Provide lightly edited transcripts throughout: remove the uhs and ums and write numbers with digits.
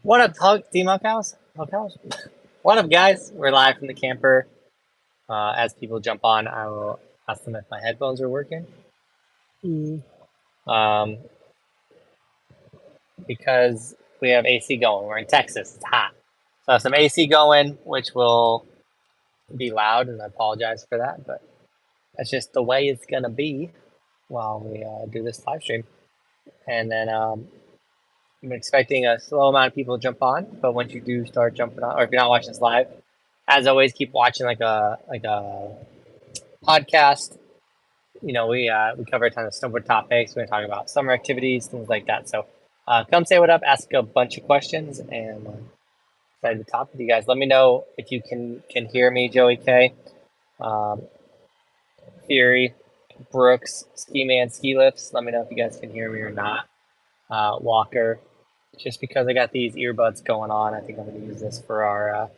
What up, Team Buckhouse? Buckhouse? What up, guys? We're live from the camper. As people jump on, I will ask them if my headphones are working. Mm. Um, because we have AC going. We're in Texas. It's hot. So I have some AC going, which will be loud, and I apologize for that, but that's just the way it's going to be while we do this live stream. And then I'm expecting a slow amount of people to jump on, but once you do start jumping on, or if you're not watching this live, as always, keep watching like a podcast. You know, we cover a ton of snowboard topics. We're gonna talk about summer activities, things like that. So come say what up, ask a bunch of questions, and excited to talk with you guys. Let me know if you can hear me, Joey K, um, Fury, Brooks, Ski Man, Ski Lifts. Let me know if you guys can hear me or not. Walker, just because I got these earbuds going on, I think I'm gonna use this for our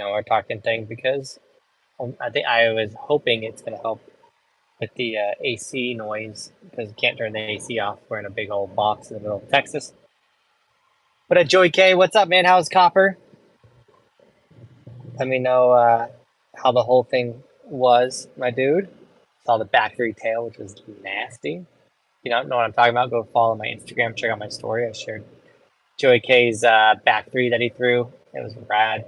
our talking thing because I think I was hoping it's gonna help with the AC noise because you can't turn the AC off. We're in a big old box in the middle of Texas. But Joey K, what's up, man? How's Copper? Let me know how the whole thing was, my dude. Saw the back three tail, which was nasty. You don't know what I'm talking about? Go follow my Instagram, check out my story. I shared Joey K's back three that he threw. It was rad.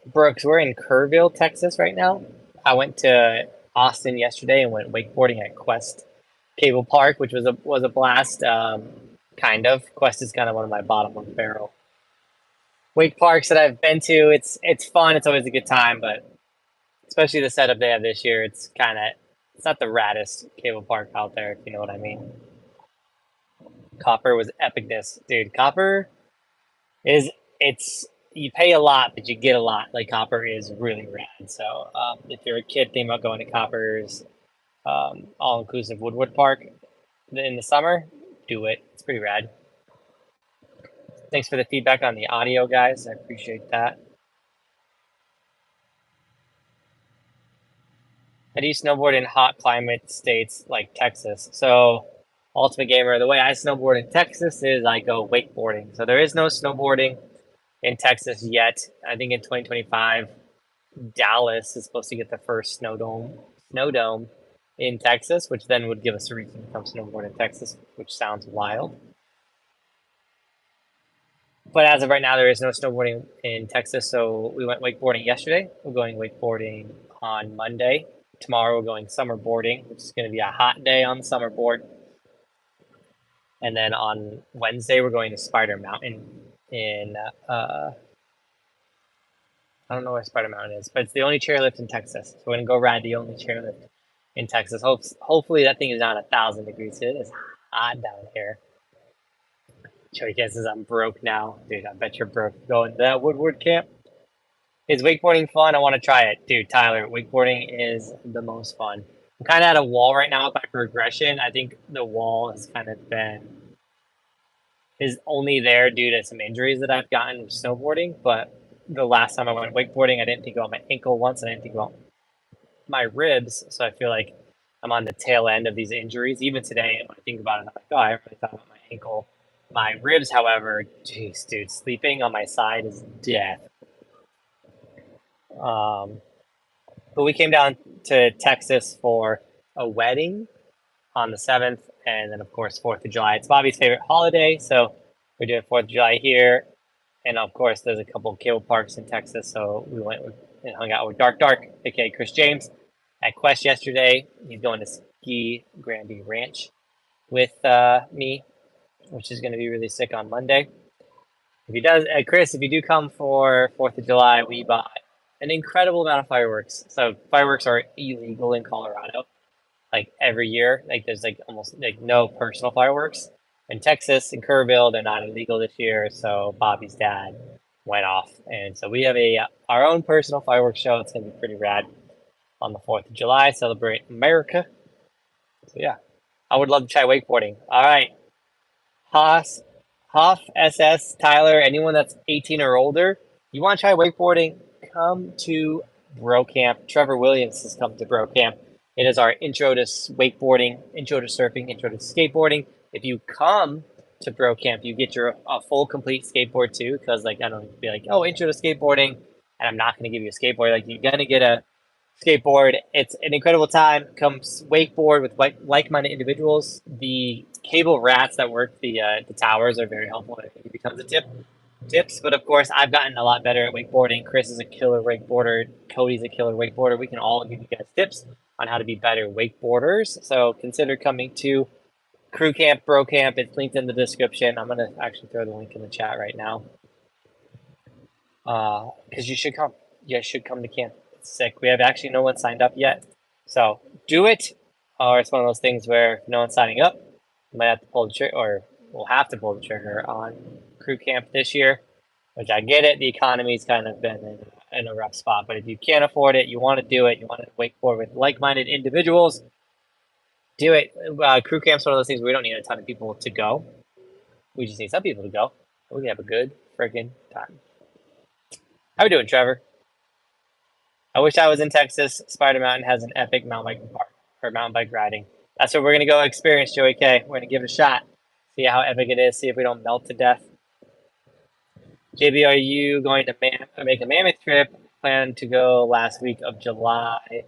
Brooks, we're in Kerrville, Texas right now. I went to Austin yesterday and went wakeboarding at Quest Cable Park, which was a blast. Kind of. Quest is kind of one of my bottom of the barrel wake parks that I've been to. It's fun. It's always a good time, but especially the setup they have this year, it's not the raddest cable park out there, if you know what I mean. Copper was epicness, dude. Copper is it's you pay a lot, but you get a lot. Like Copper is really rad. So if you're a kid thinking about going to Copper's all-inclusive Woodward Park in the summer, do it. It's pretty rad. Thanks for the feedback on the audio, guys. I appreciate that. How do you snowboard in hot climate states like Texas? So, Ultimate Gamer, the way I snowboard in Texas is I go wakeboarding. So there is no snowboarding in Texas yet. I think in 2025, Dallas is supposed to get the first snow dome in Texas, which then would give us a reason to come snowboard in Texas, which sounds wild. But as of right now, there is no snowboarding in Texas, so we went wakeboarding yesterday. We're going wakeboarding on Monday. Tomorrow we're going summer boarding, which is going to be a hot day on the summer board. And then on Wednesday we're going to Spider Mountain in I don't know where Spider Mountain is, but it's the only chairlift in Texas. So we're gonna go ride the only chairlift in Texas. Hopefully that thing is not 1,000 degrees. It is hot down here. Joey guesses I'm broke now. Dude, I bet you're broke going to that Woodward Camp. Is wakeboarding fun? I want to try it. Dude, Tyler, wakeboarding is the most fun. I'm kind of at a wall right now with my progression. I think the wall has kind of is only there due to some injuries that I've gotten with snowboarding. But the last time I went wakeboarding, I didn't think about my ankle once, and I didn't think about my ribs. So I feel like I'm on the tail end of these injuries. Even today, when I think about it, I'm like, oh, I really thought about my ankle. My ribs, however, geez, dude, sleeping on my side is death. But we came down to Texas for a wedding on the 7th, and then, of course, 4th of July. It's Bobby's favorite holiday, so we're doing 4th of July here. And, of course, there's a couple of cable parks in Texas, so we went and hung out with Dark, aka Chris James, at Quest yesterday. He's going to ski Granby Ranch with me, which is going to be really sick on Monday. If he does, Chris, if you do come for 4th of July, we bought an incredible amount of fireworks. So fireworks are illegal in Colorado, like every year. Like there's like almost like no personal fireworks. In Texas, in Kerrville, they're not illegal this year. So Bobby's dad went off, and so we have our own personal fireworks show. It's gonna be pretty rad on the 4th of July. Celebrate America. So yeah, I would love to try wakeboarding. All right, Haas, Hoff, SS, Tyler, anyone that's 18 or older, you want to try wakeboarding? Come to Bro Camp. Trevor Williams has come to Bro Camp. It is our intro to wakeboarding, intro to surfing, intro to skateboarding. If you come to Bro Camp, you get your a full complete skateboard too. Because like I don't be like, oh, intro to skateboarding, and I'm not going to give you a skateboard. Like you're going to get a skateboard. It's an incredible time. Comes wakeboard with like-minded individuals. The cable rats that work the towers are very helpful. I think it becomes a tips. But of course, I've gotten a lot better at wakeboarding. Chris is a killer wakeboarder. Cody's a killer wakeboarder. We can all give you guys tips on how to be better wakeboarders. So consider coming to Crew Camp, Bro Camp. It's linked in the description. I'm gonna actually throw the link in the chat right now. Because you should come. You guys should come to camp. It's sick. We have actually no one signed up yet. So do it. Or it's one of those things where if no one's signing up, you might have to pull the trigger, or we'll have to pull the trigger on Crew Camp this year, which I get it. The economy's kind of been in a rough spot. But if you can't afford it, you want to do it, you want to wakeboard with like-minded individuals, do it. Crew Camp's one of those things where we don't need a ton of people to go. We just need some people to go. We can have a good freaking time. How we doing, Trevor? I wish I was in Texas. Spider Mountain has an epic mountain bike park for mountain bike riding. That's what we're going to go experience, Joey K. We're going to give it a shot. See how epic it is. See if we don't melt to death. JB, are you going to make a mammoth trip? Plan to go last week of July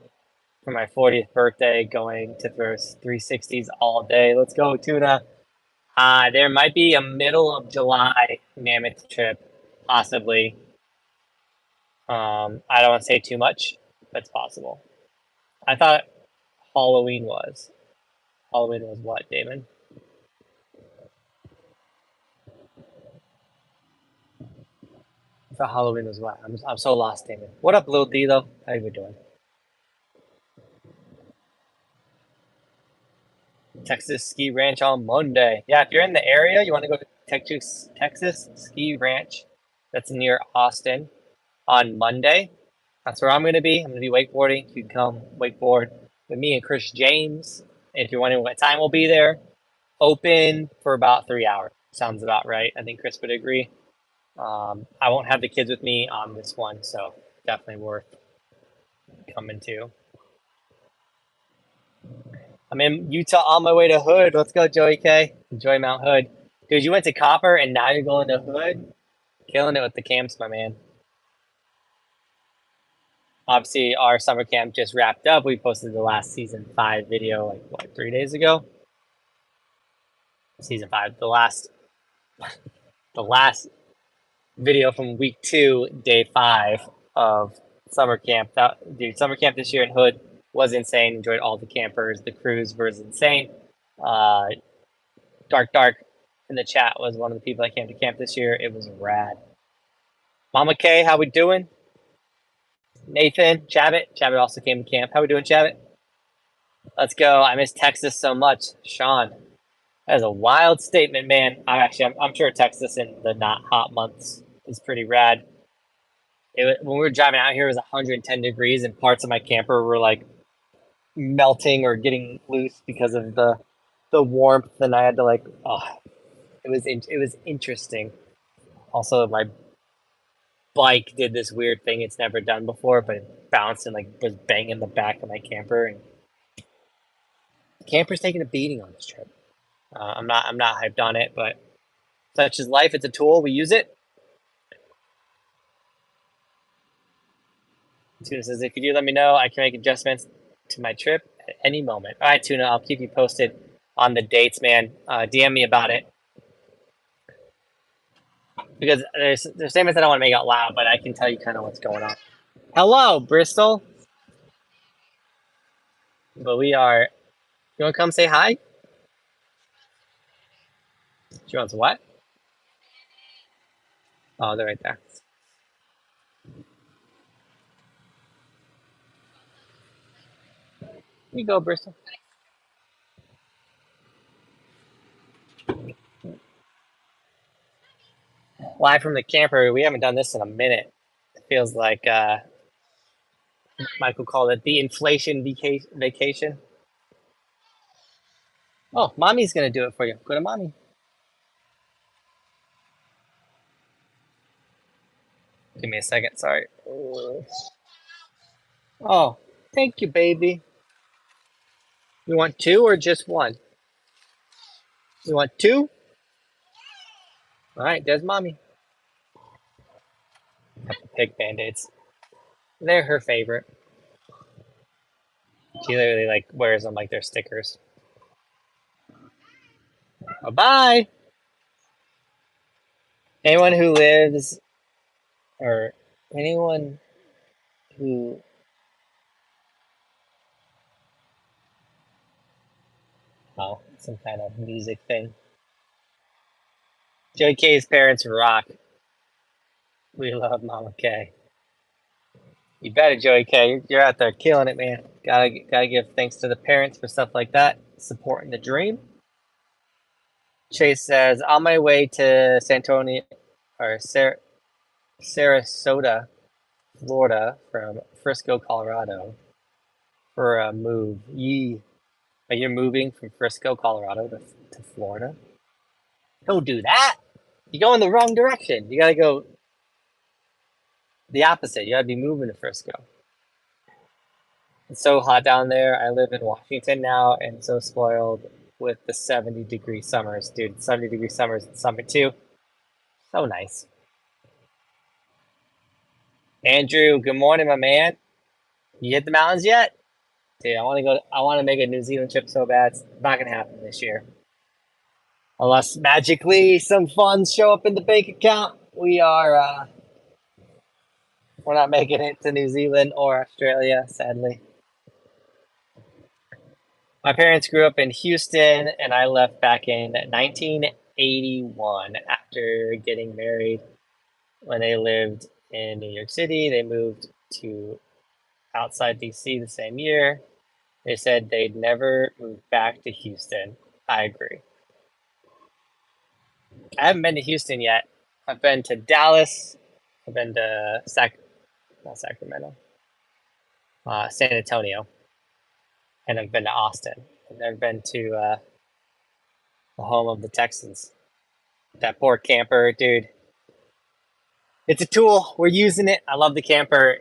for my 40th birthday, going to throw 360s all day. Let's go, Tuna. There might be a middle of July mammoth trip, possibly. I don't want to say too much, but it's possible. I thought Halloween was. Halloween was what, Damon? I thought Halloween was what? I'm so lost, Damon. What up, Lil D, though? How you doing? Texas Ski Ranch on Monday. Yeah, if you're in the area, you want to go to Texas Ski Ranch. That's near Austin on Monday. That's where I'm going to be. I'm going to be wakeboarding. You can come wakeboard with me and Chris James. If you're wondering what time we'll be there, open for about 3 hours. Sounds about right. I think Chris would agree. I won't have the kids with me on this one, so definitely worth coming to. I'm in Utah on my way to Hood. Let's go, Joey K. Enjoy Mount Hood. Dude, you went to Copper and now you're going to Hood? Killing it with the camps, my man. Obviously, our summer camp just wrapped up. We posted the last season 5 video, like, what, 3 days ago? Season 5. The last video from week 2, day 5 of summer camp. Dude, summer camp this year in Hood was insane. Enjoyed all the campers. The cruise was insane. Dark in the chat was one of the people that came to camp this year. It was rad. Mama K, how we doing? Nathan, Chabot also came to camp. How we doing, Chabot? Let's go. I miss Texas so much. Sean, that is a wild statement, man. I'm sure Texas in the not hot months is pretty rad. When we were driving out here, it was 110 degrees, and parts of my camper were like melting or getting loose because of the warmth. And I had to it was interesting. Also, my bike did this weird thing it's never done before, but it bounced and was banging the back of my camper. And the camper's taking a beating on this trip. I'm not hyped on it, but such is life. It's a tool. We use it. Tuna says, if you do, let me know. I can make adjustments to my trip at any moment. All right, Tuna, I'll keep you posted on the dates, man. DM me about it. Because there's statements I don't want to make out loud, but I can tell you kind of what's going on. Hello, Bristol. But we are... You want to come say hi? She wants what? Oh, they're right there. Here you go, Bristol. Live from the camper. We haven't done this in a minute. It feels like Michael called it the inflation vacation. Oh, mommy's going to do it for you. Go to mommy. Give me a second. Sorry. Oh, thank you, baby. You want 2 or just 1? You want 2? All right, there's mommy. Pig Band-Aids. They're her favorite. She literally like wears them like they're stickers. Bye-bye. Anyone who lives or anyone who some kind of music thing. Joey K's parents rock. We love Mama K. You better, Joey K. You're out there killing it, man. Gotta give thanks to the parents for stuff like that, supporting the dream. Chase says, on my way to San Antonio or Sarasota, Florida, from Frisco, Colorado, for a move. You're moving from Frisco, Colorado to Florida? Don't do that. You go in the wrong direction. You gotta go the opposite. You gotta be moving to Frisco. It's so hot down there. I live in Washington now and so spoiled with the 70-degree summers. Dude, 70-degree summers in summer too. So nice. Andrew, good morning, my man. You hit the mountains yet? Dude, I want to make a New Zealand trip so bad. It's not gonna happen this year. Unless magically some funds show up in the bank account, we're not making it to New Zealand or Australia, sadly. My parents grew up in Houston, and I left back in 1981 after getting married. When they lived in New York City, they moved to outside DC the same year. They said they'd never move back to Houston. I agree. I haven't been to Houston yet. I've been to Dallas. I've been to not Sacramento, San Antonio, and I've been to Austin. I've never been to the home of the Texans. That poor camper, dude. It's a tool. We're using it. I love the camper.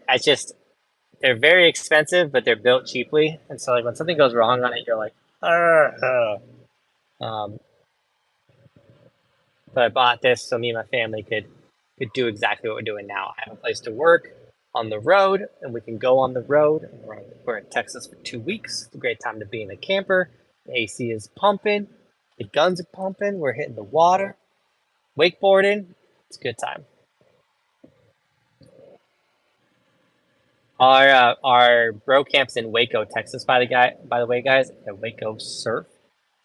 They're very expensive, but they're built cheaply. And so like when something goes wrong on it, you're like, but I bought this so me and my family could do exactly what we're doing now. I have a place to work on the road, and we can go on the road. We're in Texas for 2 weeks. It's a great time to be in a camper. The AC is pumping. The guns are pumping. We're hitting the water. Wakeboarding. It's a good time. Our bro camp's in Waco, Texas. By the way, guys, at Waco Surf.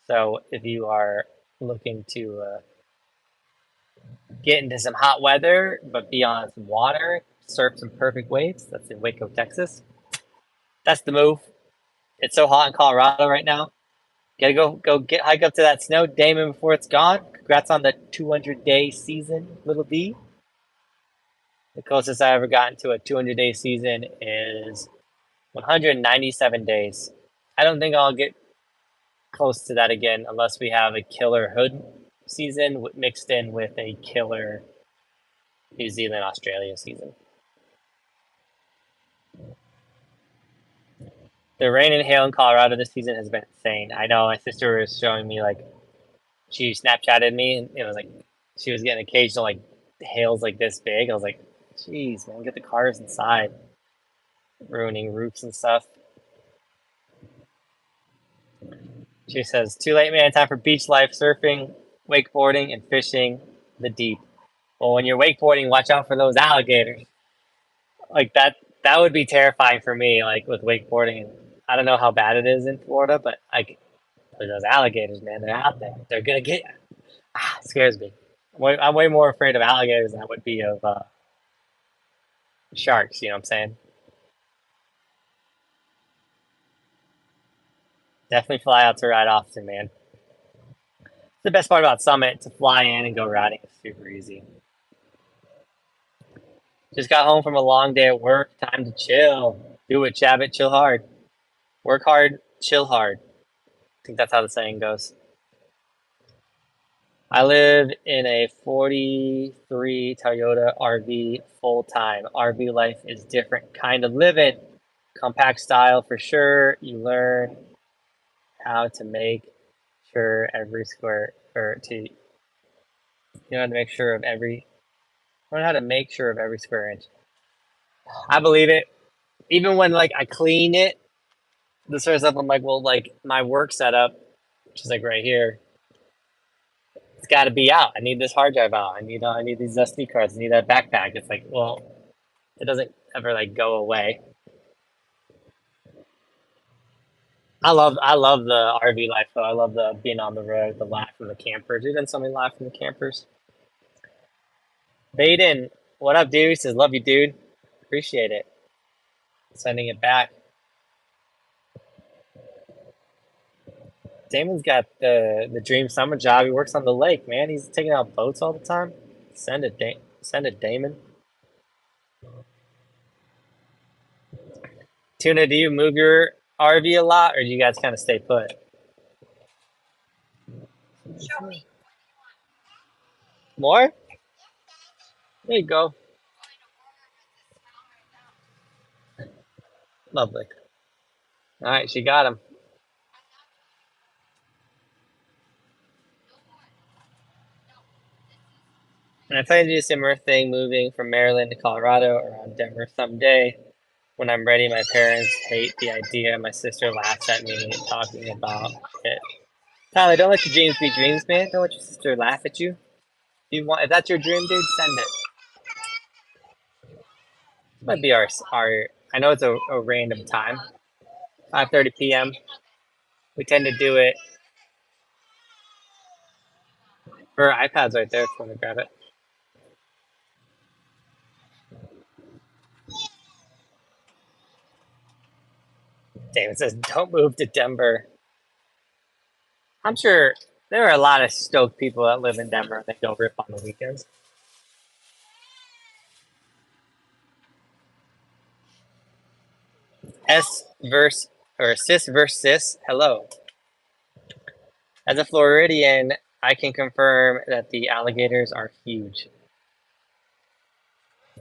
So if you are looking to get into some hot weather, but be on some water, surf some perfect waves, that's in Waco, Texas. That's the move. It's so hot in Colorado right now. Gotta go hike up to that snow, Damon, before it's gone. Congrats on the 200-day season, little D. The closest I ever gotten to a 200-day season is 197 days. I don't think I'll get close to that again unless we have a killer hood season mixed in with a killer New Zealand Australia season. The rain and hail in Colorado this season has been insane. I know my sister was showing me like she Snapchatted me and it was like she was getting occasional like hails like this big. I was like, jeez, man, get the cars inside, ruining roofs and stuff. She says, too late, man. Time for beach life, surfing, wakeboarding, and fishing the deep. Well, when you're wakeboarding, watch out for those alligators. Like that would be terrifying for me, like with wakeboarding. I don't know how bad it is in Florida, but like those alligators, man, they're out there. They're gonna get you. It scares me. I'm way more afraid of alligators than I would be of sharks. You know what I'm saying? Definitely fly out to ride often, man. The best part about Summit, to fly in and go riding is super easy. Just got home from a long day at work. Time to chill. Do it, Chabot. Chill hard. Work hard, chill hard. I think that's how the saying goes. I live in a 43 Toyota RV full time. RV life is different kind of living. Compact style for sure. You learn how to make sure every square or to You know how to make sure of every. Learn how to make sure of every square inch. I believe it. Even when like I clean it, the sort of stuff I'm like, well, like my work setup, which is like right here, it's got to be out. I need this hard drive out. I need these SD cards. I need that backpack. It's like, well, it doesn't ever like go away. I love the RV life though. I love the being on the road, the life from the campers. We've done so many lives from the campers. Baden, what up, dude? He says, love you, dude. Appreciate it. Sending it back. Damon's got the dream summer job. He works on the lake, man. He's taking out boats all the time. Send it, Damon. Tuna, do you move your RV a lot, or do you guys kind of stay put? Show me. More? There you go. Lovely. All right, she got him. And I plan to do a similar thing, moving from Maryland to Colorado around Denver someday. When I'm ready, my parents hate the idea. My sister laughs at me talking about it. Tyler, don't let your dreams be dreams, man. Don't let your sister laugh at you. If that's your dream, dude, send it. This might be our. I know it's a random time. 5:30 p.m. We tend to do it. Her iPad's right there if you want to grab it. David says, don't move to Denver. I'm sure there are a lot of stoked people that live in Denver that go rip on the weekends. Sis versus sis. Hello. As a Floridian, I can confirm that the alligators are huge.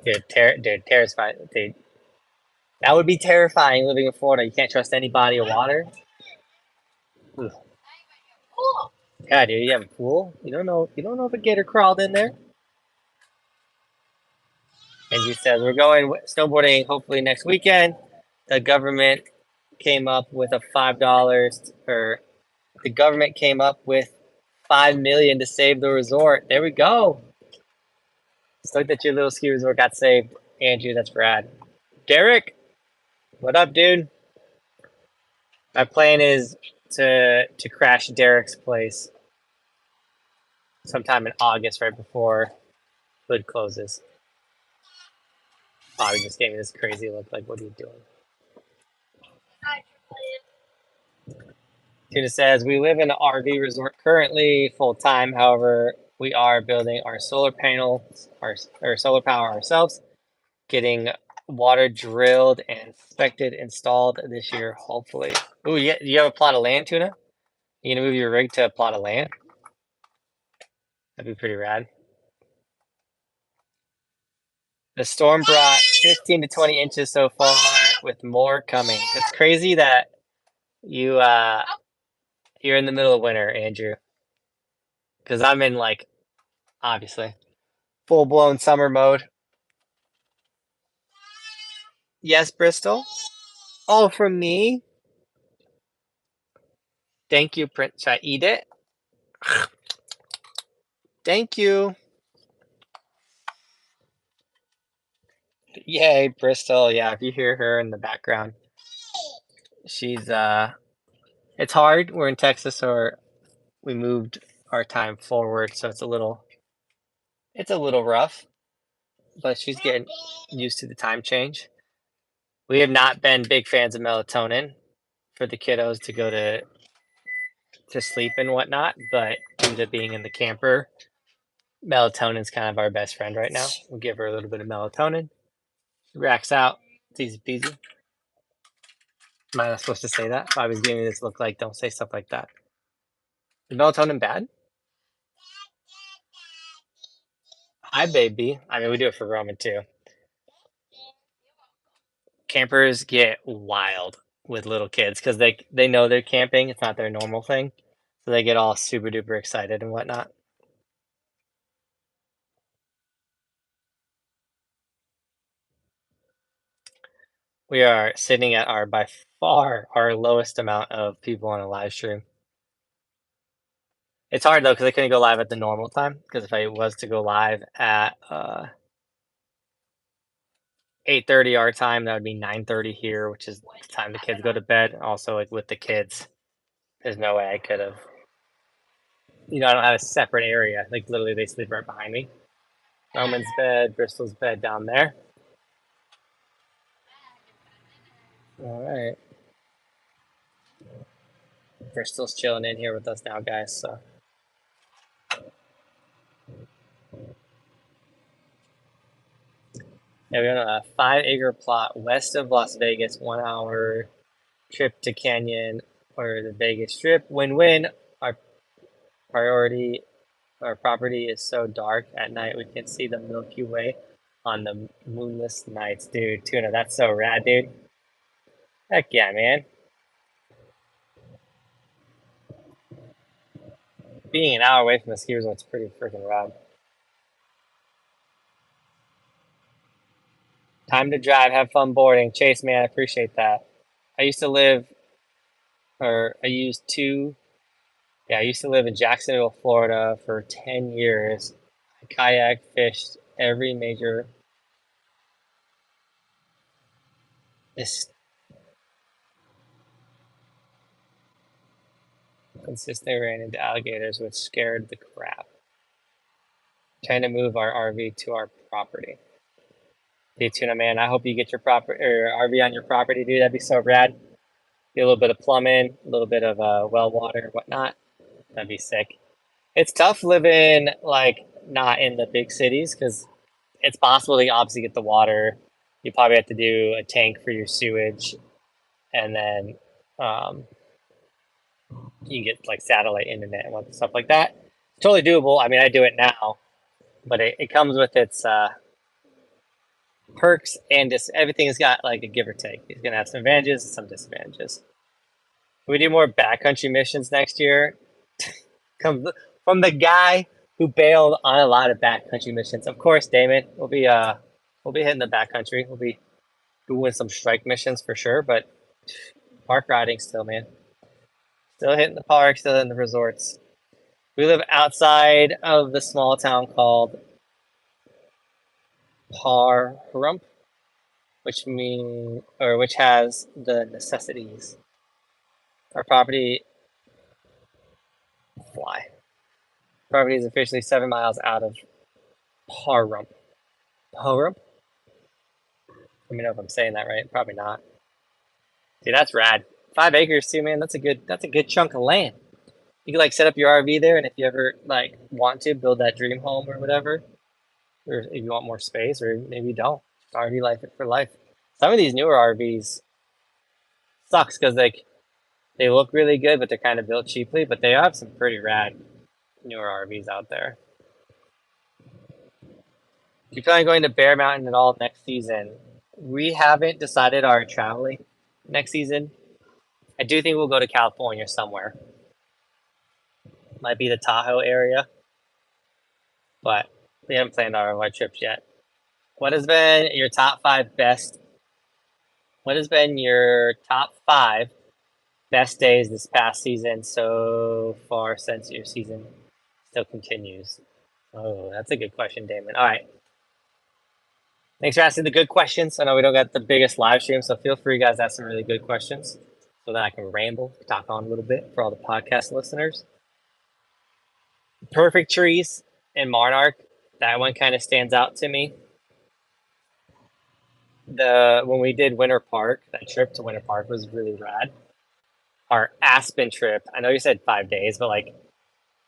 Dude, terrifying. Dude, that would be terrifying living in Florida. You can't trust any body of water. Ugh. Yeah, dude, you have a pool. You don't know. You don't know if a gator crawled in there. Angie says we're going snowboarding hopefully next weekend. The government came up with $5, or the government came up with $5 million to save the resort. There we go. Stoked that your little ski resort got saved, Andrew. That's rad. Derek, what up, dude? My plan is to crash Derek's place sometime in August, right before hood closes. Bobby just gave me this crazy look. Like, what are you doing? Tuna says we live in an RV resort currently full time. However, we are building our solar panels, our solar power ourselves, getting water drilled and inspected, installed this year, hopefully. Ooh, you have a plot of land, Tuna? You gonna move your rig to a plot of land? That'd be pretty rad. The storm brought 15 to 20 inches so far, with more coming. It's crazy that you're in the middle of winter, Andrew, because I'm in like obviously full blown summer mode. Yes, Bristol. Oh, from me. Thank you, Prince. Should I eat it? Thank you. Yay, Bristol. Yeah, if you hear her in the background, she's it's hard. We're in Texas, so we moved our time forward, so it's a little rough, but she's getting used to the time change. We have not been big fans of melatonin for the kiddos to go to sleep and whatnot, but due to being in the camper, melatonin's kind of our best friend right now. We'll give her a little bit of melatonin. Racks out. It's easy peasy. Am I not supposed to say that? Bobby's giving me this look like, don't say stuff like that. Is melatonin bad? Hi, baby. I mean, we do it for Roman too. Campers get wild with little kids because they know they're camping. It's not their normal thing, so they get all super duper excited and whatnot. We are sitting at our, by far, our lowest amount of people on a live stream. It's hard though, because I couldn't go live at the normal time, because if I was to go live at 8:30 our time, that would be 9:30 here, which is the time the kids go to bed. Also, like with the kids, there's no way I could have. I don't have a separate area. Like literally, they sleep right behind me. Roman's bed, Bristol's bed down there. All right. Bristol's chilling in here with us now, guys. So. Yeah, we own a 5-acre plot west of Las Vegas, 1 hour trip to Canyon or the Vegas Strip. Win-win. Our priority, our property is so dark at night we can see the Milky Way on the moonless nights. Dude, Tuna, that's so rad, dude. Heck yeah, man. Being an hour away from the ski resort's pretty freaking rad. Time to drive, have fun boarding. Chase, man, I appreciate that. I used to live, or I used to, yeah, I used to live in Jacksonville, Florida for 10 years. I kayak, fished every major. This consistently ran into alligators, which scared the crap. Trying to move our RV to our property. Hey, Tuna, man, I hope you get your RV on your property, dude. That'd be so rad. Get a little bit of plumbing, a little bit of well water, whatnot. That'd be sick. It's tough living like not in the big cities because it's possible to obviously get the water. You probably have to do a tank for your sewage, and then you get like satellite internet and stuff like that. Totally doable. I mean, I do it now, but it comes with its perks and everything's got like a give or take. It's gonna have some advantages and some disadvantages. We do more backcountry missions next year. Come from the guy who bailed on a lot of backcountry missions. Of course, Damon, we'll be hitting the backcountry. We'll be doing some strike missions for sure, but park riding still, man. Still hitting the park, still hitting the resorts. We live outside of the small town called Parhump, which has the necessities. Our property Property is officially 7 miles out of Parhump. Parhump? Let me know if I'm saying that right. Probably not. Dude, that's rad. 5 acres too, man. That's a good chunk of land. You can like set up your RV there, and if you ever like want to build that dream home or whatever, or if you want more space, or maybe you don't, RV life for life. Some of these newer RVs sucks because like they look really good, but they're kind of built cheaply. But they have some pretty rad newer RVs out there. If you plan on going to Bear Mountain at all next season, we haven't decided our traveling next season. I do think we'll go to California somewhere. Might be the Tahoe area, but we haven't planned our trips yet. What has been your top 5 best? What has been your top 5 best days this past season so far since your season still continues? Oh, that's a good question, Damon. All right. Thanks for asking the good questions. I know we don't got the biggest live stream, so feel free, guys, to ask some really good questions so that I can ramble, talk on a little bit for all the podcast listeners. Perfect Trees in Monarch, that one kind of stands out to me. When we did Winter Park, that trip to Winter Park was really rad. Our Aspen trip, I know you said 5 days, but like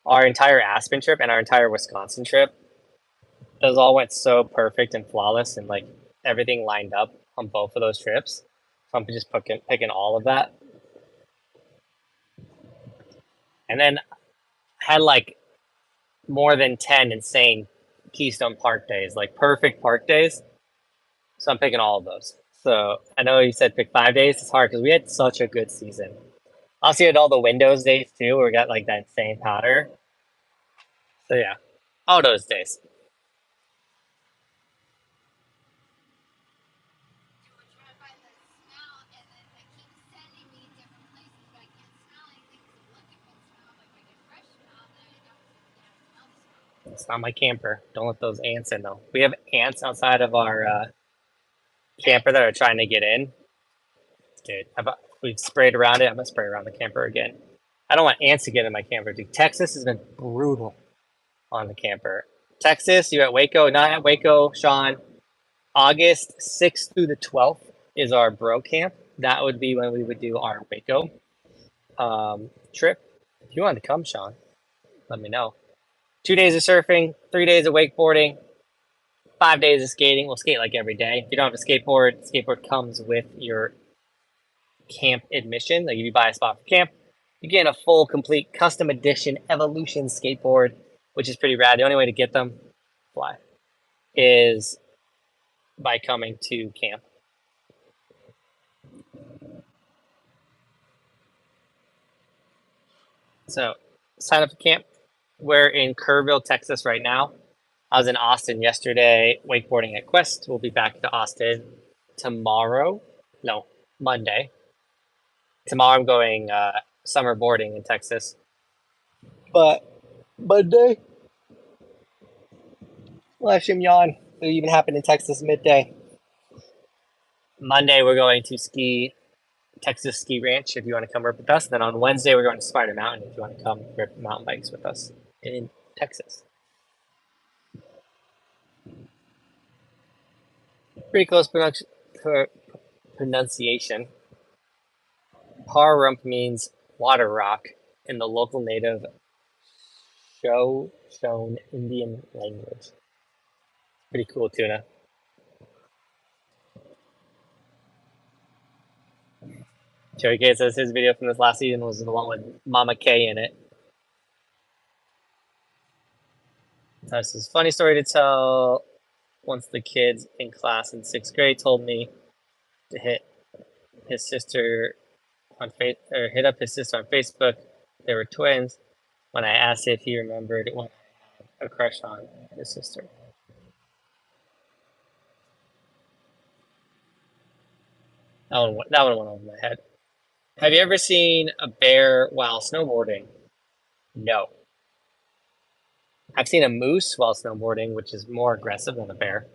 our entire Aspen trip and our entire Wisconsin trip, those all went so perfect and flawless, and like everything lined up on both of those trips. So I'm just picking all of that. And then had like more than 10 insane Keystone Park days, like perfect park days. So I'm picking all of those. So I know you said pick 5 days. It's hard because we had such a good season. Also, we had all the Windows days too, where we got like that insane powder. So yeah, all those days. It's not my camper. Don't let those ants in though. We have ants outside of our camper that are trying to get in. Dude, we've sprayed around it. I'm gonna spray around the camper again. I don't want ants to get in my camper, dude. Texas has been brutal on the camper. Texas, you at Waco? Not at Waco, Sean. August 6th through the 12th is our bro camp. That would be when we would do our Waco trip. If you want to come, Sean, let me know. 2 days of surfing, 3 days of wakeboarding, 5 days of skating. We'll skate like every day. If you don't have a skateboard comes with your camp admission. Like if you buy a spot for camp, you get a full, complete, custom edition Evolution skateboard, which is pretty rad. The only way to get them, fly, is by coming to camp. So sign up for camp. We're in Kerrville, Texas right now. I was in Austin yesterday wakeboarding at Quest. We'll be back to Austin tomorrow. No, Monday. Tomorrow I'm going summer boarding in Texas. But Monday, live stream yawn. It even happened in Texas midday. Monday we're going to ski Texas Ski Ranch if you want to come rip with us. Then on Wednesday we're going to Spider Mountain if you want to come rip mountain bikes with us in Texas. Pretty close pronunciation. Parrump means water rock in the local native Shoshone Indian language. Pretty cool, Tuna. Joey K says his video from this last season was the one with Mama K in it. This is a funny story to tell. Once the kids in class in 6th grade told me to hit his sister on hit up his sister on Facebook. They were twins. When I asked if he remembered when I had a crush on his sister. That one went over my head. Have you ever seen a bear while snowboarding? No. I've seen a moose while snowboarding, which is more aggressive than a bear.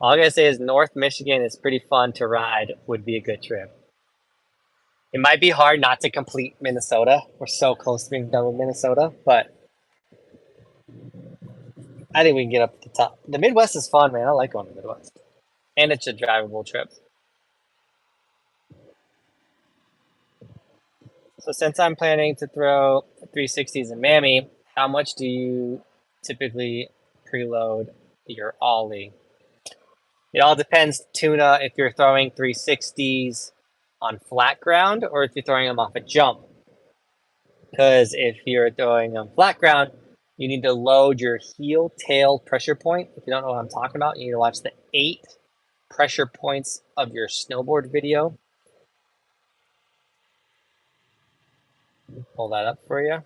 All I gotta say is North Michigan is pretty fun to ride, would be a good trip. It might be hard not to complete Minnesota. We're so close to being done with Minnesota, but I think we can get up to the top. The Midwest is fun, man. I like going to the Midwest. And it's a drivable trip. So since I'm planning to throw 360s in Mammy, how much do you typically preload your ollie? It all depends, Tuna, if you're throwing 360s on flat ground or if you're throwing them off a jump. Because if you're throwing them flat ground, you need to load your heel tail pressure point. If you don't know what I'm talking about, you need to watch the 8 pressure points of your snowboard video. Pull that up for you.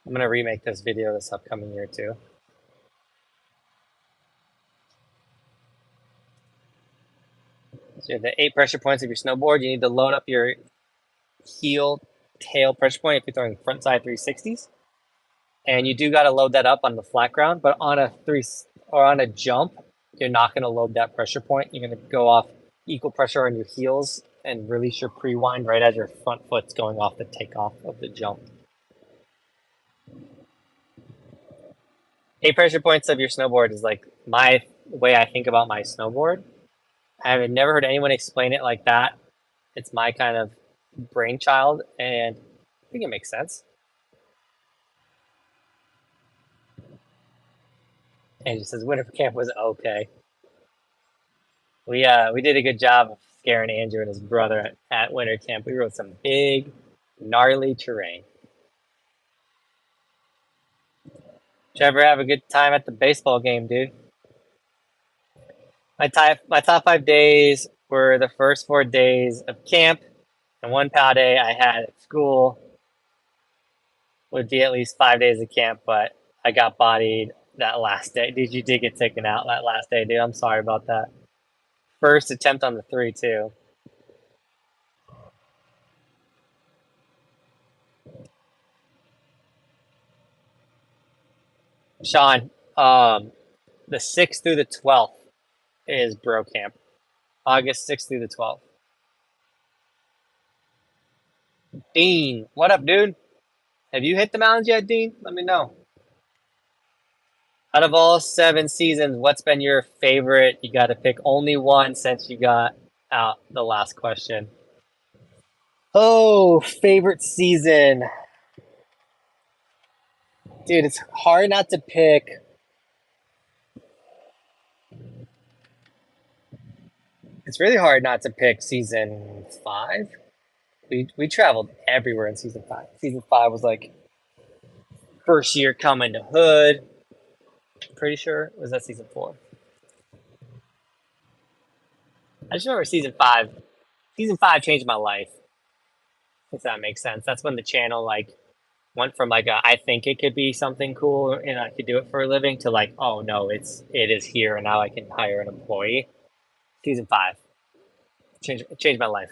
I'm going to remake this video this upcoming year too. So the 8 pressure points of your snowboard, you need to load up your heel tail pressure point if you're throwing front side 360s. And you do got to load that up on the flat ground, but on a jump, you're not going to load that pressure point. You're going to go off equal pressure on your heels and release your pre-wind right as your front foot's going off the takeoff of the jump. 8 pressure points of your snowboard is like my way I think about my snowboard. I have never heard anyone explain it like that. It's my kind of brainchild, and I think it makes sense. And he says winter camp was okay. We did a good job of scaring Andrew and his brother at winter camp. We rode some big, gnarly terrain. Did you ever have a good time at the baseball game, dude? My top 5 days were the first 4 days of camp, and 1 POW day I had at school. Would be at least 5 days of camp, but I got bodied that last day. Dude, you did get taken out that last day, dude. I'm sorry about that. First attempt on the 3 too. Sean, the 6th through the 12th is Bro Camp. August 6th through the 12th. Dean, what up, dude? Have you hit the mountains yet, Dean? Let me know. Out of all 7 seasons, what's been your favorite? You got to pick only one since you got out the last question. Oh, favorite season. Dude, it's hard not to pick. It's really hard not to pick season 5. We traveled everywhere in season 5. Season 5 was like first year coming to Hood. Pretty sure. Was that season 4? I just remember season 5. Season 5 changed my life. If that makes sense. That's when the channel like went from like I think it could be something cool and I could do it for a living to like, oh no, it is here and now I can hire an employee. Season 5 changed my life.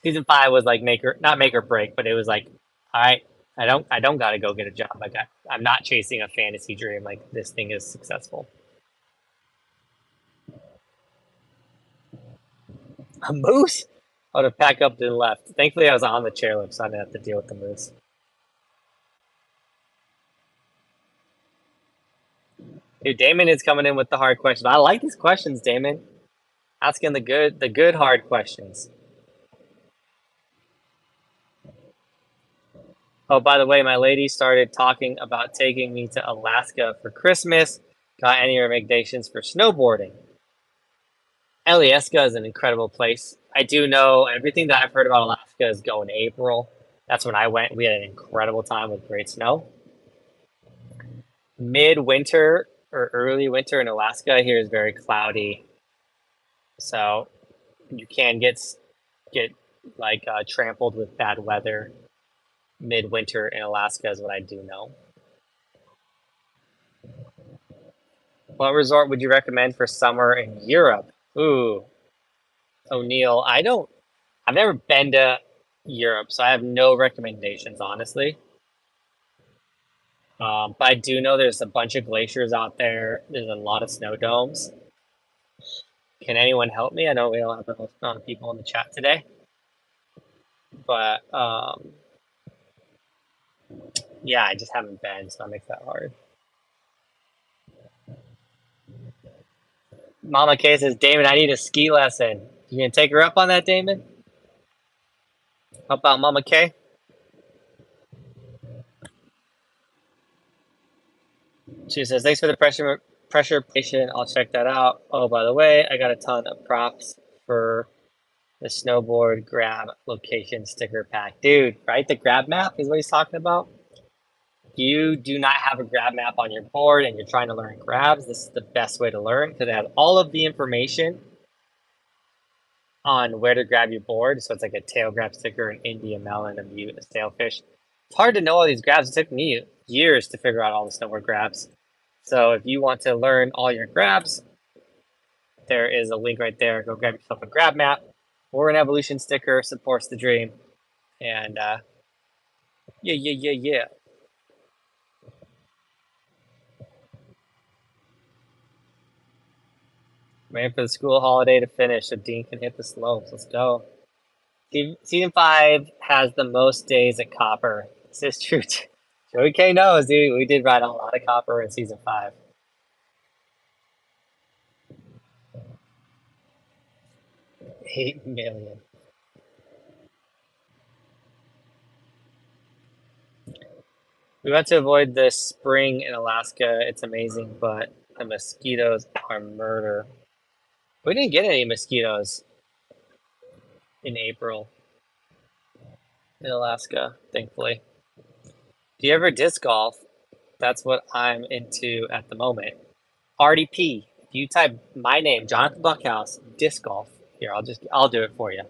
Season 5 was like not make or break, but it was like, all right, I don't gotta go get a job. I'm not chasing a fantasy dream. Like this thing is successful. A moose? I would have packed up and left. Thankfully, I was on the chairlift, so I didn't have to deal with the moose. Dude, Damon is coming in with the hard questions. I like these questions, Damon. Asking the good hard questions. Oh, by the way, my lady started talking about taking me to Alaska for Christmas. Got any recommendations for snowboarding? Alaska is an incredible place. I do know everything that I've heard about Alaska is go in April. That's when I went. We had an incredible time with great snow. Midwinter or early winter in Alaska here is very cloudy, so you can get like trampled with bad weather. Midwinter in Alaska is what I do know. What resort would you recommend for summer in Europe? Ooh, O'Neill. I've never been to Europe, so I have no recommendations, honestly. But I do know there's a bunch of glaciers out there. There's a lot of snow domes. Can anyone help me? I know we don't have a lot of people in the chat today, but yeah, I just haven't been, so that makes that hard. Mama K says, Damon, I need a ski lesson. You gonna take her up on that, Damon? How about Mama K? She says, thanks for the pressure patient. I'll check that out. Oh, by the way, I got a ton of props for the snowboard grab location sticker pack. Dude, right? The grab map is what he's talking about. You do not have a grab map on your board and you're trying to learn grabs, this is the best way to learn because it has all of the information on where to grab your board. So it's like a tail grab sticker, an India melon, a mute, a sailfish. It's hard to know all these grabs. It took me years to figure out all the snowboard grabs. So if you want to learn all your grabs, there is a link right there. Go grab yourself a grab map or an evolution sticker. Supports the dream. And yeah. Waiting for the school holiday to finish so Dean can hit the slopes. Let's go. Season 5 has the most days at Copper. This is true. Joey K knows, dude. We did ride a lot of Copper in Season 5. $8 million. We want to avoid the spring in Alaska. It's amazing, but the mosquitoes are murder. We didn't get any mosquitoes in April in Alaska, thankfully. Do you ever disc golf? That's what I'm into at the moment. RDP. If you type my name, Johnathan Buckhouse, disc golf. Here, I'll do it for you.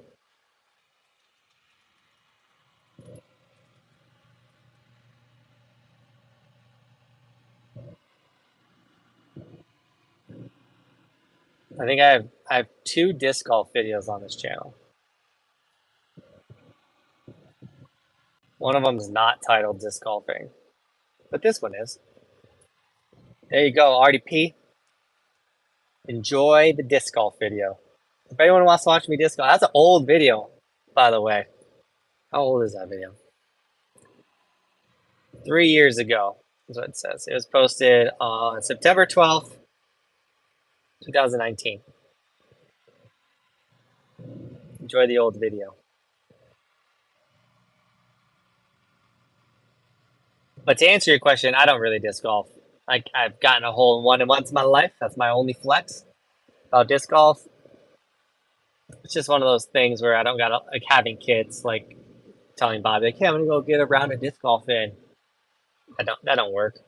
I think I have 2 disc golf videos on this channel. One of them is not titled disc golfing, but this one is. There you go, RDP. Enjoy the disc golf video. If anyone wants to watch me disc golf, that's an old video, by the way. How old is that video? 3 years ago is what it says. It was posted on September 12th, 2019. Enjoy the old video. But to answer your question, I don't really disc golf. I've gotten a hole in one once in my life. That's my only flex about disc golf. It's just one of those things where I don't got like having kids, like telling Bobby, like, "Hey, I'm gonna go get a round of disc golf in." That don't work.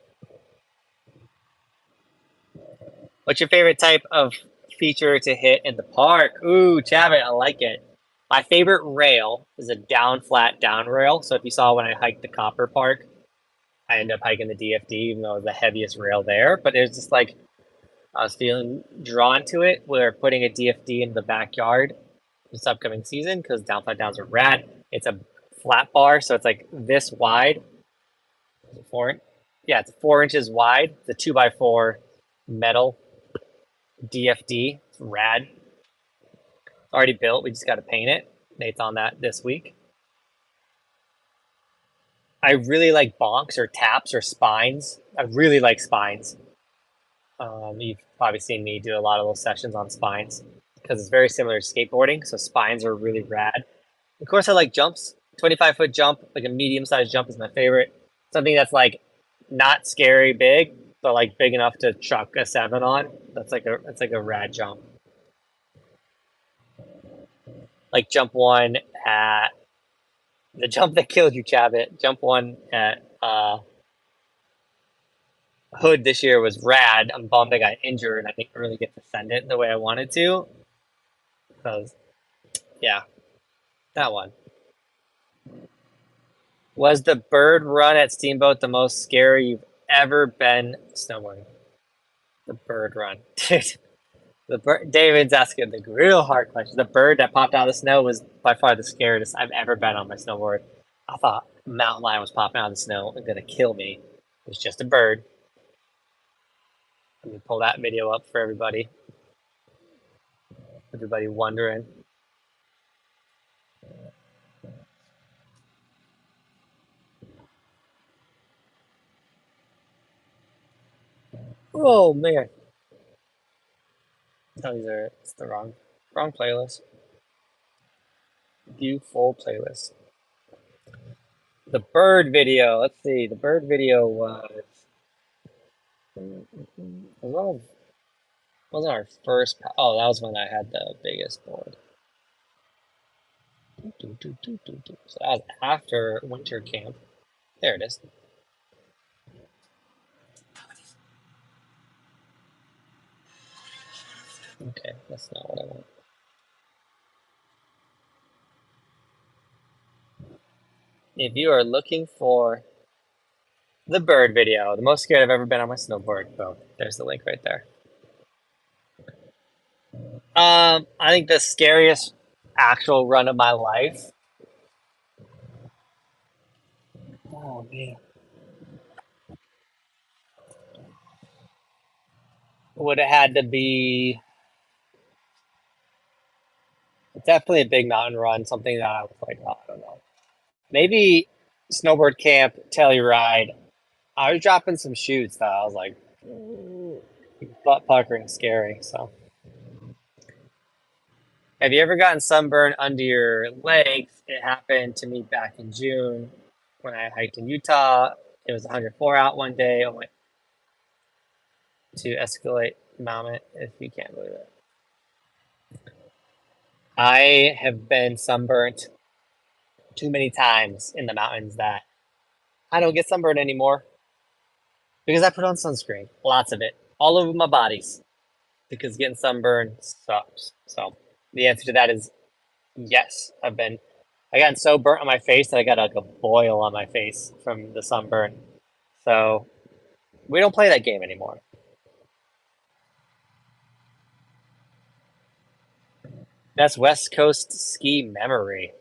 What's your favorite type of feature to hit in the park? Ooh, Chavit, I like it. My favorite rail is a down flat down rail. So if you saw when I hiked the Copper Park, I ended up hiking the DFD, even though it was the heaviest rail there. But it was just like I was feeling drawn to it. We're putting a DFD in the backyard this upcoming season because down flat downs are rad. It's a flat bar, so it's like this wide. Is it 4 inch? Yeah, it's 4 inches wide. It's a 2x4 metal DFD. It's rad. It's already built. We just got to paint it. Nate's on that this week. I really like bonks or taps or spines. I really like spines. You've probably seen me do a lot of those sessions on spines because it's very similar to skateboarding. So spines are really rad. Of course, I like jumps. 25-foot jump, like a medium-sized jump, is my favorite. Something that's like not scary big, but like big enough to chuck a 7 on. That's like a rad jump. Like jump one at the jump that killed you, Chavit. Jump one at Hood this year was rad. I'm bummed I got injured and I didn't really get to send it the way I wanted to. Because, yeah, that one. Was the bird run at Steamboat the most scary you've ever been snowboarding? The bird run. Dude, David's asking the real hard question. The bird that popped out of the snow was by far the scariest I've ever been on my snowboard. I thought a mountain lion was popping out of the snow and going to kill me. It was just a bird. Let me pull that video up for everybody. Everybody wondering. Oh man. Oh, it's the wrong playlist. View full playlist. The bird video. Let's see. The bird video wasn't our first. Oh, that was when I had the biggest board. So that was after winter camp. There it is. Okay, that's not what I want. If you are looking for the bird video, the most scared I've ever been on my snowboard, boom, there's the link right there. I think the scariest actual run of my life. Oh man. Would have had to be definitely a big mountain run, something that I was like, oh, I don't know. Maybe snowboard camp, Telluride. I was dropping some shoots that I was like, butt puckering, scary. So, have you ever gotten sunburn under your legs? It happened to me back in June when I hiked in Utah. It was 104 out one day. I went to Escalate Mountain, if you can't believe it. I have been sunburnt too many times in the mountains that I don't get sunburned anymore because I put on sunscreen, lots of it, all over my bodies, because getting sunburned sucks. So the answer to that is yes. I gotten so burnt on my face that I got like a boil on my face from the sunburn. So we don't play that game anymore. That's West Coast ski memory.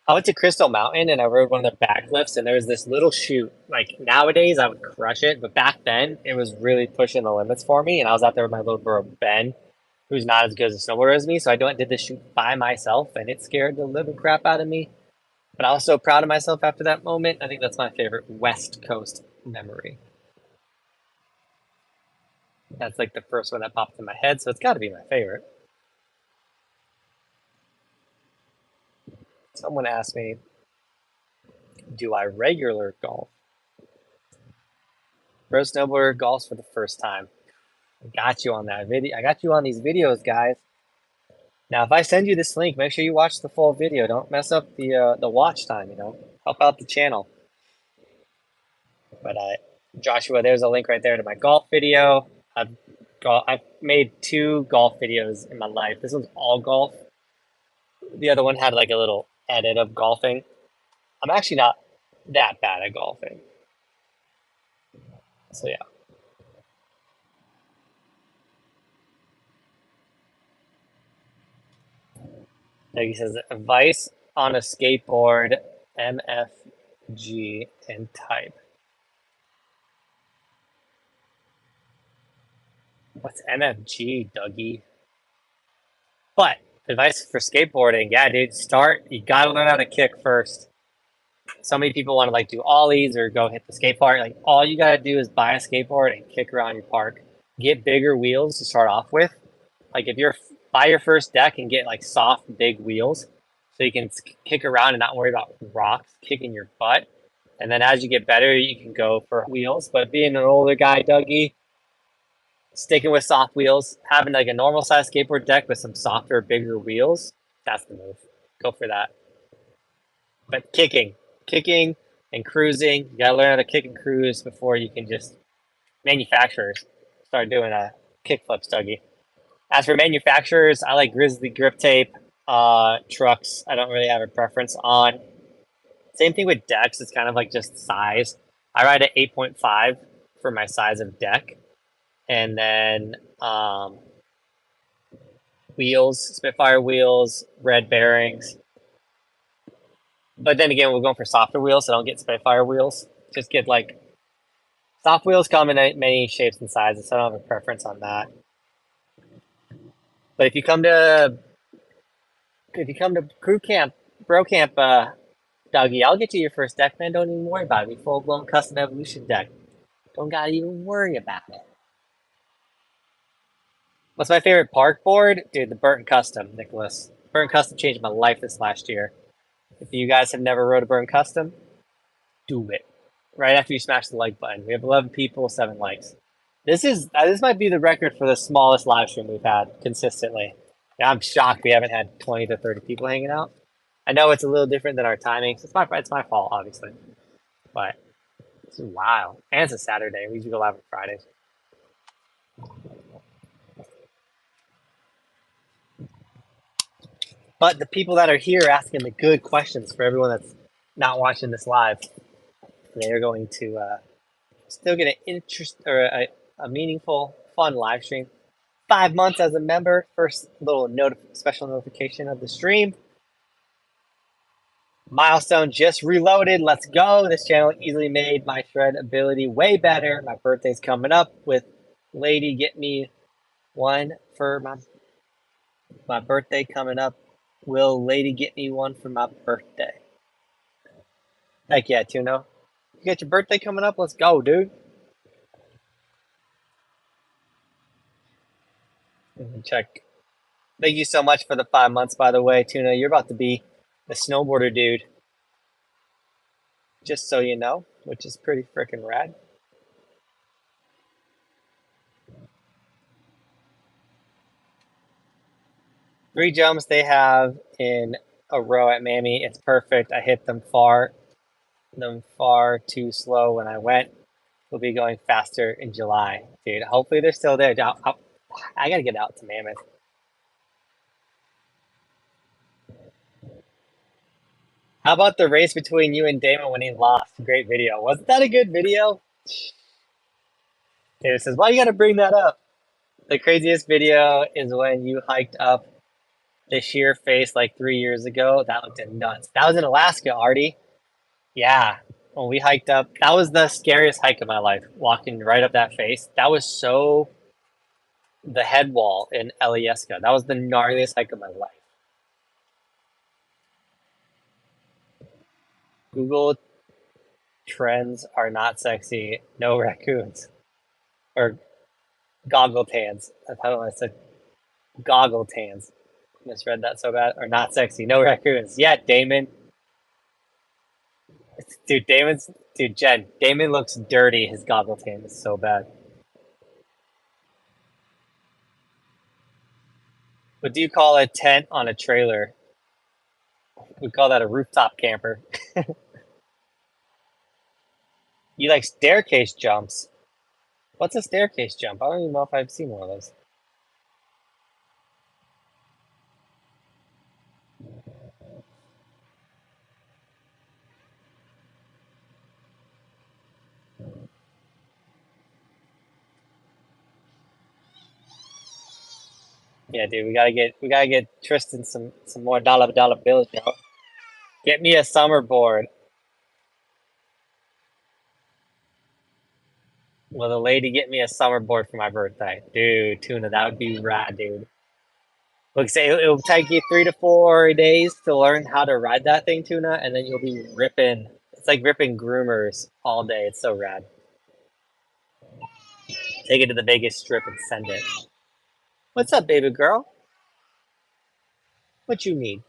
Oh, I went to Crystal Mountain and I rode one of the backlifts, and there was this little chute. Like nowadays, I would crush it, but back then it was really pushing the limits for me. And I was out there with my little bro Ben, who's not as good as a snowboarder as me. So did this chute by myself, and it scared the living crap out of me. But I was so proud of myself after that moment. I think that's my favorite West Coast memory. That's like the first one that popped in my head, so it's got to be my favorite. Someone asked me, do I regular golf? Pro snowboarder golfs for the first time. I got you on that video. I got you on these videos, guys. Now, if I send you this link, make sure you watch the full video. Don't mess up the watch time. Help out the channel. But Joshua, there's a link right there to my golf video. I've made 2 golf videos in my life. This one's all golf. The other one had like a little edit of golfing. I'm actually not that bad at golfing. So yeah. Like he says, advice on a skateboard, MFG, and type. What's MFG, Dougie? But advice for skateboarding, yeah, dude, you gotta learn how to kick first. So many people want to like do ollies or go hit the skate park. Like all you gotta do is buy a skateboard and kick around your park. Get bigger wheels to start off with. Like if you're buy your first deck and get like soft, big wheels, so you can kick around and not worry about rocks kicking your butt. And then as you get better, you can go for wheels. But being an older guy, Dougie, sticking with soft wheels, having like a normal size skateboard deck with some softer, bigger wheels, that's the move. Go for that. But kicking and cruising, you gotta learn how to kick and cruise before you can just manufacturers start doing kick flips, Dougie. As for manufacturers, I like Grizzly grip tape, trucks. I don't really have a preference on. Same thing with decks. It's kind of like just size. I ride at 8.5 for my size of deck. And then wheels, Spitfire wheels, red bearings. But then again, we're going for softer wheels, so don't get Spitfire wheels. Just get like soft wheels come in many shapes and sizes, so I don't have a preference on that. But if you come to crew camp, bro camp, Dougie, I'll get you your first deck, man. Don't even worry about it. Full blown custom evolution deck. Don't gotta even worry about it. What's my favorite park board? Dude, the Burton Custom, Nicholas. Burton Custom changed my life this last year. If you guys have never rode a Burton Custom, do it. Right after you smash the like button. We have 11 people, 7 likes. This might be the record for the smallest live stream we've had consistently. Yeah, I'm shocked we haven't had 20 to 30 people hanging out. I know it's a little different than our timings. It's my fault, obviously. But this is wild. And it's a Saturday. We usually go live on Fridays. But the people that are here asking the good questions for everyone that's not watching this live, they're going to still get a meaningful, fun live stream. 5 months as a member. First little special notification of the stream. Milestone just reloaded. Let's go. This channel easily made my shred ability way better. My birthday's coming up with Lady Get Me one for my birthday coming up. Will Lady get me one for my birthday? Heck yeah, Tuno. You got your birthday coming up? Let's go, dude. Check. Thank you so much for the 5 months, by the way, Tuna. You're about to be the snowboarder dude. Just so you know, which is pretty freaking rad. Three jumps they have in a row at Mammy. It's perfect. I hit them far too slow when I went. We'll be going faster in July, dude. Hopefully they're still there. I gotta get out to Mammoth. How about the race between you and Damon when he lost? Great video. Wasn't that a good video? David says, why you gotta bring that up? The craziest video is when you hiked up the sheer face like 3 years ago, that looked nuts. That was in Alaska, Artie. Yeah. When we hiked up, that was the scariest hike of my life, walking right up that face. That was so the head wall in Alyeska. That was the gnarliest hike of my life. Google trends are not sexy. No raccoons. Or goggle tans. That's how I said goggle tans. Misread that so bad. Or not sexy. No raccoons. Yeah, Damon. Dude, Jen. Damon looks dirty. His goggle tan is so bad. What do you call a tent on a trailer? We call that a rooftop camper. You like staircase jumps? What's a staircase jump? I don't even know if I've seen one of those. Yeah, dude, we gotta get Tristan some more dollar bills, bro. Get me a summer board. Will the lady get me a summer board for my birthday? Dude, Tuna, that would be rad, dude. Look, say it'll take you 3 to 4 days to learn how to ride that thing, Tuna, and then you'll be ripping. It's like ripping groomers all day. It's so rad. Take it to the Vegas Strip and send it. What's up, baby girl? What you need?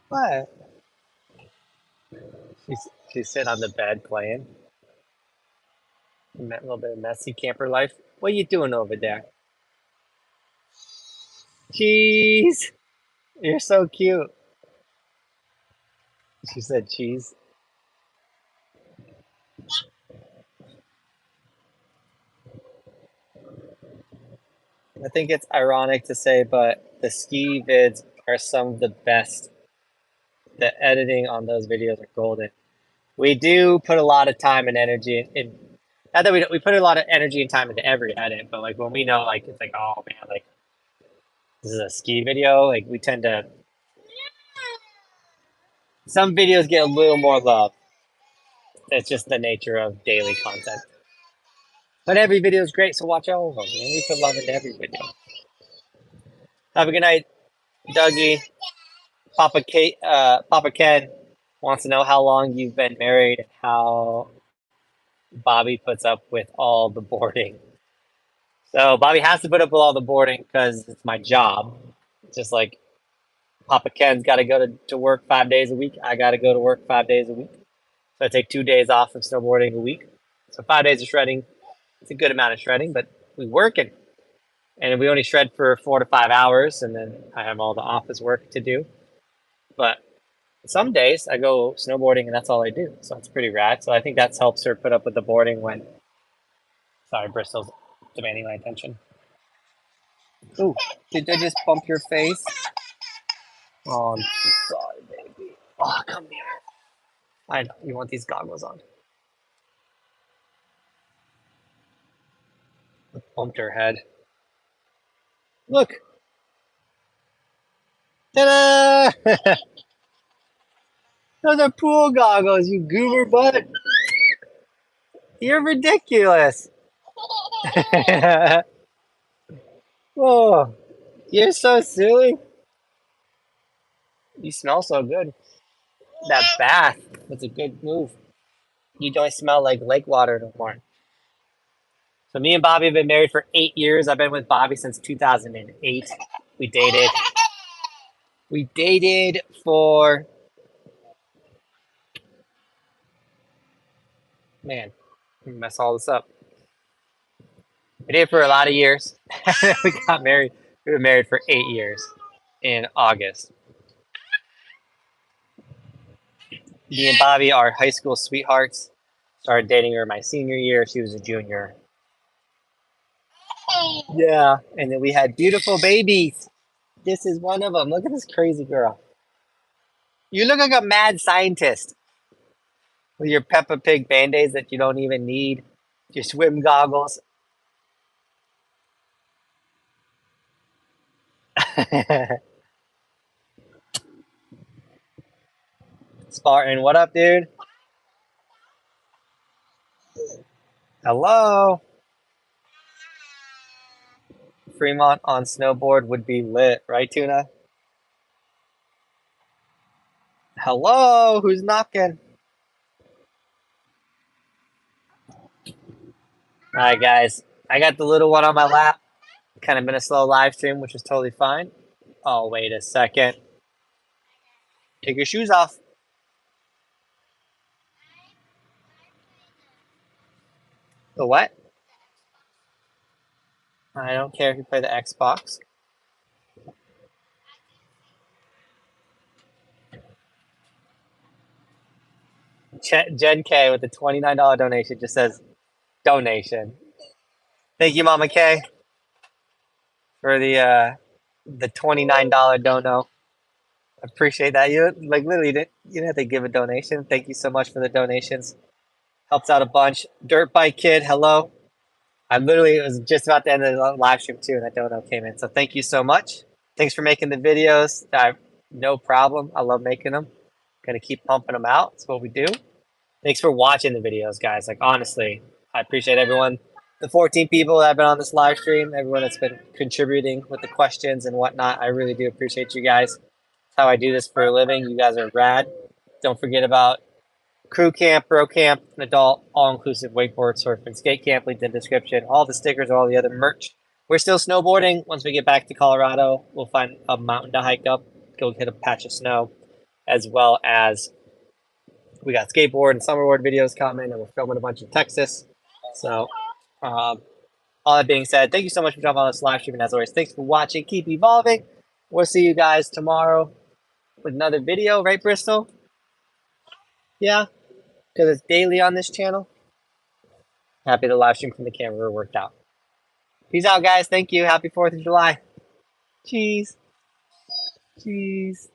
What? She's sitting on the bed playing. A little bit of messy camper life. What are you doing over there? Cheese! You're so cute. She said cheese. I think it's ironic to say, but the ski vids are some of the best. The editing on those videos are golden. We do put a lot of time and energy in. Not that we put a lot of energy and time into every edit, but like when we know, like it's like, oh man, like this is a ski video. Like we tend to. Some videos get a little more love. It's just the nature of daily content. But every video is great, so watch all of them. And we put love into every video. Have a good night, Dougie. Papa Ken wants to know how long you've been married and how Bobby puts up with all the boarding. So Bobby has to put up with all the boarding because it's my job. Just like Papa Ken's got to go to work 5 days a week. I got to go to work 5 days a week. So I take 2 days off of snowboarding a week. So 5 days of shredding. It's a good amount of shredding, but we working. And we only shred for 4 to 5 hours, and then I have all the office work to do. But some days I go snowboarding, and that's all I do. So it's pretty rad. So I think that helps her put up with the boarding when... Sorry, Bristol's demanding my attention. Ooh, did I just bump your face? Oh, I'm so sorry, baby. Oh, come here. I know, you want these goggles on. Bumped her head. Look. Ta-da! Those are pool goggles, you goober butt. You're ridiculous. Whoa, you're so silly. You smell so good. That bath was a good move. You don't smell like lake water no more. So me and Bobby have been married for 8 years. I've been with Bobby since 2008. We dated. We dated for... Man, I'm gonna mess all this up. We dated for a lot of years. We got married. We were married for 8 years in August. Me and Bobby are high school sweethearts. Started dating her my senior year. She was a junior. Yeah, and then we had beautiful babies. This is one of them. Look at this crazy girl. You look like a mad scientist with your Peppa Pig Band-Aids that you don't even need, your swim goggles. Spartan, what up, dude? Hello. Fremont on snowboard would be lit, right, Tuna? Hello, who's knocking? All right, guys. I got the little one on my lap. Kind of been a slow live stream, which is totally fine. Oh, wait a second. Take your shoes off. The what? I don't care if you play the Xbox. Jen K with the $29 donation just says donation. Thank you, Mama K, for the $29 dono. I appreciate that. You like literally didn't have to give a donation. Thank you so much for the donations. Helps out a bunch. Dirt Bike Kid, hello. I literally was just about to end the live stream too, and that dono came in. So thank you so much. Thanks for making the videos. No problem. I love making them. Gonna keep pumping them out. That's what we do. Thanks for watching the videos, guys. Like honestly, I appreciate everyone. The 14 people that have been on this live stream, everyone that's been contributing with the questions and whatnot. I really do appreciate you guys. That's how I do this for a living. You guys are rad. Don't forget about crew camp, bro camp, an adult, all-inclusive wakeboard, surf, and skate camp. Link in the description. All the stickers, all the other merch. We're still snowboarding. Once we get back to Colorado, we'll find a mountain to hike up, go hit a patch of snow, as well as we got skateboard and summerboard videos coming, and we're filming a bunch in Texas. So, all that being said, thank you so much for jumping on this live stream, and as always, thanks for watching. Keep evolving. We'll see you guys tomorrow with another video, right, Bristol? Yeah, because it's daily on this channel. Happy the live stream from the camera worked out. Peace out, guys. Thank you. Happy 4th of July. Cheese. Cheese.